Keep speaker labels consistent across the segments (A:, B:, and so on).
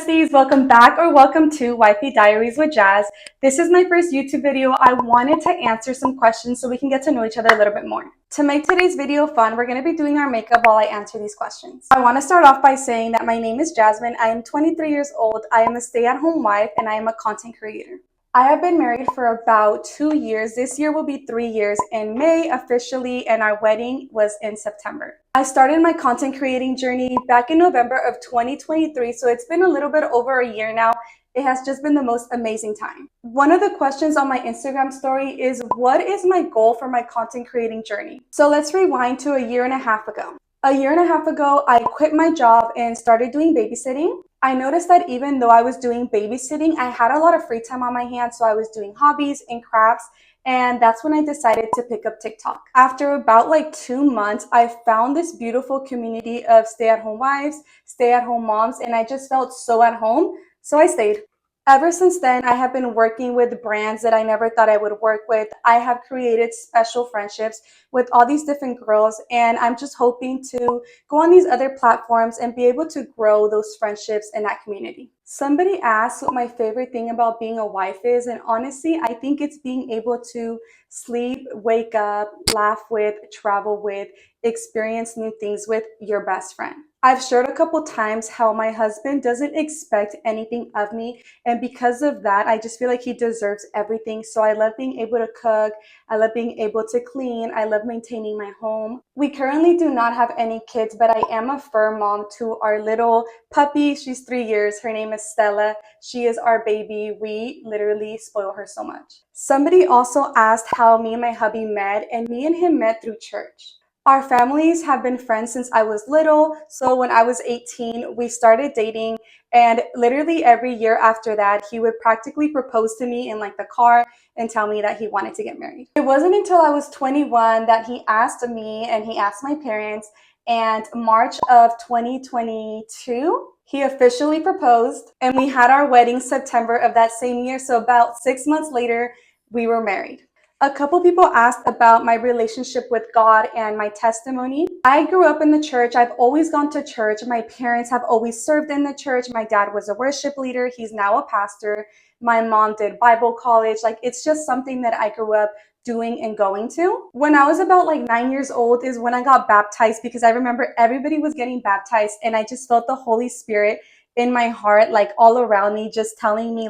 A: besties, welcome back or welcome to Wifey Diaries with Jazz. This is my first YouTube video. I wanted to answer some questions so we can get to know each other a little bit more. To make today's video fun, we're going to be doing our makeup while I answer these questions. I want to start off by saying that my name is Jasmine. I am 23 years old. I am a stay-at-home wife and I am a content creator. I have been married for about 2 years. This year will be 3 years in May officially, and our wedding was in September. I started my content creating journey back in November of 2023, so it's been a little bit over a year now. It has just been the most amazing time. One of the questions on my Instagram story is, what is my goal for my content creating journey? So let's rewind to a year and a half ago. A year and a half ago, I quit my job and started doing babysitting. I noticed that even though I was doing babysitting, I had a lot of free time on my hands, so I was doing hobbies and crafts, and that's when I decided to pick up TikTok. After about 2 months, I found this beautiful community of stay-at-home wives, stay-at-home moms, and I just felt so at home, so I stayed. Ever since then, I have been working with brands that I never thought I would work with. I have created special friendships with all these different girls, and I'm just hoping to go on these other platforms and be able to grow those friendships in that community. Somebody asked what my favorite thing about being a wife is, and honestly, I think it's being able to sleep, wake up, laugh with, travel with, experience new things with your best friend. I've shared a couple times how my husband doesn't expect anything of me, and because of that, I just feel like he deserves everything. So I love being able to cook, I love being able to clean, I love maintaining my home. We currently do not have any kids, but I am a fur mom to our little puppy. She's 3 years. Her name is Stella. She is our baby. We literally spoil her so much. Somebody also asked how me and my hubby met, and me and him met through church. Our families have been friends since I was little, so when I was 18, we started dating, and literally every year after that, he would practically propose to me in the car and tell me that he wanted to get married. It wasn't until I was 21 that he asked me and he asked my parents, and March of 2022, he officially proposed, and we had our wedding September of that same year, so about 6 months later, we were married. A couple people asked about my relationship with God and my testimony. I grew up in the church. I've always gone to church. My parents have always served in the church. My dad was a worship leader. He's now a pastor. My mom did Bible college. It's just something that I grew up doing and going to. When I was about 9 years old is when I got baptized, because I remember everybody was getting baptized and I just felt the Holy Spirit in my heart, all around me, just telling me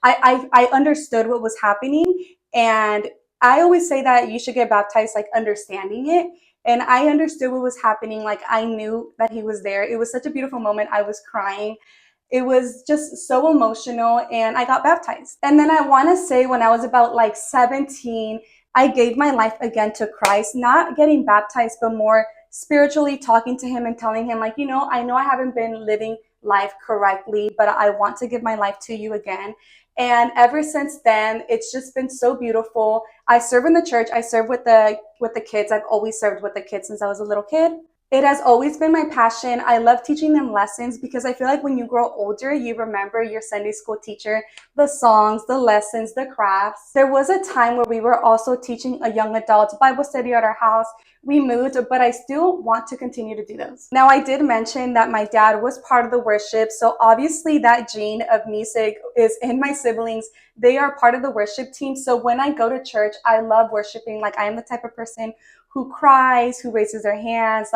A: I understood what was happening. And I always say that you should get baptized understanding it. And I understood what was happening. I knew that he was there. It was such a beautiful moment. I was crying. It was just so emotional, and I got baptized. And then I want to say when I was about 17, I gave my life again to Christ, not getting baptized, but more spiritually talking to him and telling him I know I haven't been living life correctly, but I want to give my life to you again. And ever since then, it's just been so beautiful. I serve in the church. I serve with the kids. I've always served with the kids since I was a little kid. It has always been my passion. I love teaching them lessons because I feel like when you grow older, you remember your Sunday school teacher, the songs, the lessons, the crafts. There was a time where we were also teaching a young adult Bible study at our house. We moved, but I still want to continue to do those. Now, I did mention that my dad was part of the worship, so obviously that gene of music is in my siblings. They are part of the worship team, so when I go to church, I love worshiping. I am the type of person who cries, who raises their hands.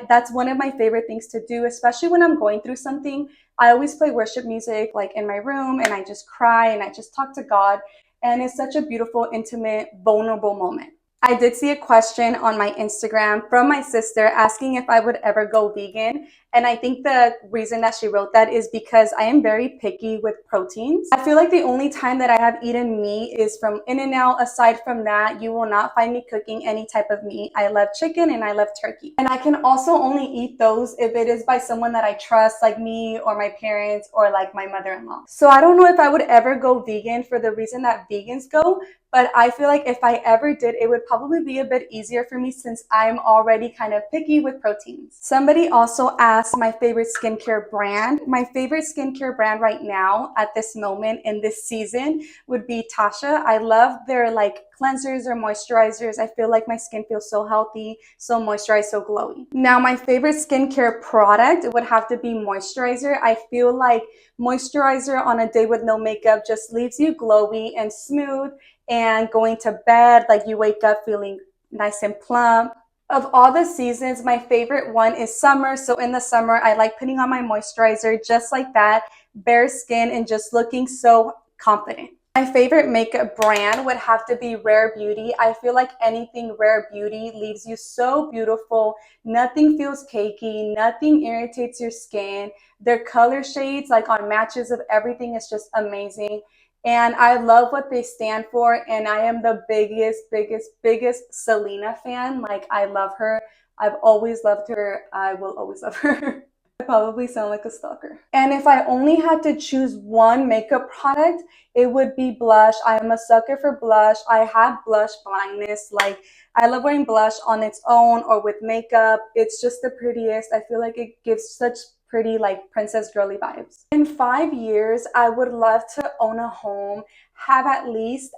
A: That's one of my favorite things to do, especially when I'm going through something. I always play worship music in my room, and I just cry and I just talk to God, and it's such a beautiful, intimate, vulnerable moment. I did see a question on my Instagram from my sister asking if I would ever go vegan. And I think the reason that she wrote that is because I am very picky with proteins. I feel like the only time that I have eaten meat is from In-N-Out. Aside from that, you will not find me cooking any type of meat. I love chicken and I love turkey. And I can also only eat those if it is by someone that I trust, like me or my parents or my mother-in-law. So I don't know if I would ever go vegan for the reason that vegans go, but I feel like if I ever did, it would probably be a bit easier for me since I'm already kind of picky with proteins. Somebody also asked asked my favorite skincare brand. My favorite skincare brand right now at this moment in this season would be Tasha. I love their like cleansers or moisturizers. I feel like my skin feels so healthy, so moisturized, so glowy. Now, my favorite skincare product would have to be moisturizer. I feel like moisturizer on a day with no makeup just leaves you glowy and smooth, and going to bed, like you wake up feeling nice and plump. Of all the seasons, my favorite one is summer. So in the summer, I like putting on my moisturizer just like that, bare skin, and just looking so confident. My favorite makeup brand would have to be Rare Beauty. I feel like anything Rare Beauty leaves you so beautiful. Nothing feels cakey, nothing irritates your skin. Their color shades, like on matches of everything, is just amazing. And I love what they stand for. And I am the biggest Selena fan. Like, I love her. I've always loved her. I will always love her. I probably sound like a stalker. And if I only had to choose one makeup product, it would be blush. I am a sucker for blush. I have blush blindness. Like, I love wearing blush on its own or with makeup. It's just the prettiest. I feel like it gives such pretty, like, princess girly vibes. In 5 years, I would love to own a home, have at least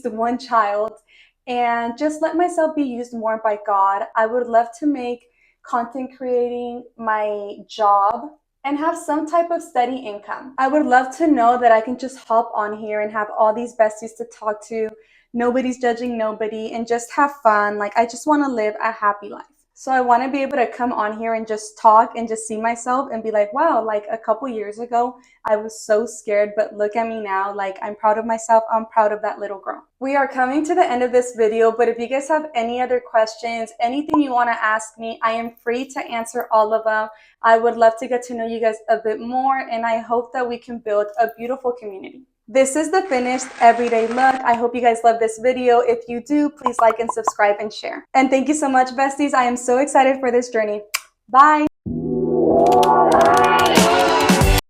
A: one child, and just let myself be used more by God. I would love to make content creating my job and have some type of steady income. I would love to know that I can just hop on here and have all these besties to talk to. Nobody's judging nobody, and just have fun. Like, I just want to live a happy life. So I want to be able to come on here and just talk and just see myself and be like, wow, like a couple years ago, I was so scared, but look at me now. Like, I'm proud of myself. I'm proud of that little girl. We are coming to the end of this video, but if you guys have any other questions, anything you want to ask me, I am free to answer all of them. I would love to get to know you guys a bit more, and I hope that we can build a beautiful community. This is the finished everyday look. I hope you guys love this video. If you do, please like and subscribe and share. And thank you so much, besties. I am so excited for this journey. Bye.